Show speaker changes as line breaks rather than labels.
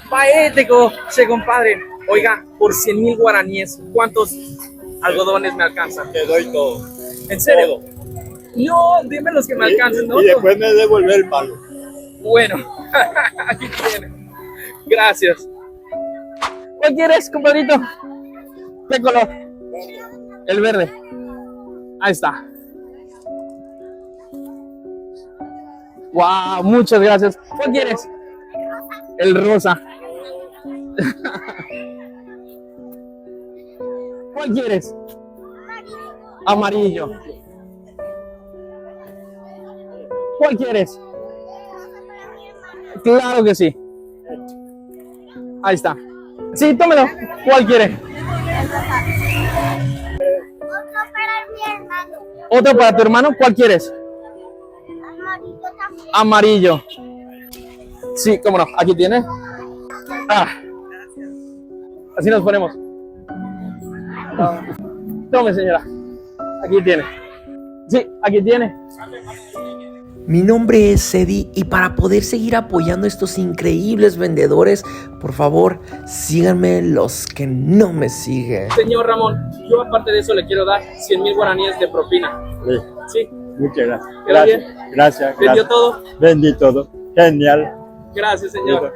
Paético, che compadre. Oiga, por 100,000 guaraníes, ¿cuántos algodones me alcanzan?
Te doy todo.
¿En serio?
Todo.
No, dime los que me alcancen, ¿no?
Y después me devuelve el palo.
Bueno, aquí tiene. Gracias. ¿Cuál quieres, compadrito? ¿Qué color? El verde. Ahí está. Wow, muchas gracias. ¿Cuál quieres? El rosa. ¿Cuál quieres? Amarillo. ¿Cuál quieres? Claro que sí. Ahí está. Sí, tómelo. ¿Cuál quiere?
Otro para mi hermano.
¿Otro para tu hermano? ¿Cuál quieres?
Amarillo también.
Amarillo. Sí, cómo no. Aquí tiene. Ah. Así nos ponemos. Tome, señora. Aquí tiene. Sí, aquí tiene.
Mi nombre es Cedi y para poder seguir apoyando a estos increíbles vendedores, por favor, síganme los que no me siguen.
Señor Ramón, yo aparte de eso le quiero dar 100,000 guaraníes de propina.
Sí.
Sí,
Muchas gracias.
¿Quedó bien?
Gracias.
¿vendió todo?
Vendí todo. Genial.
Gracias, señor.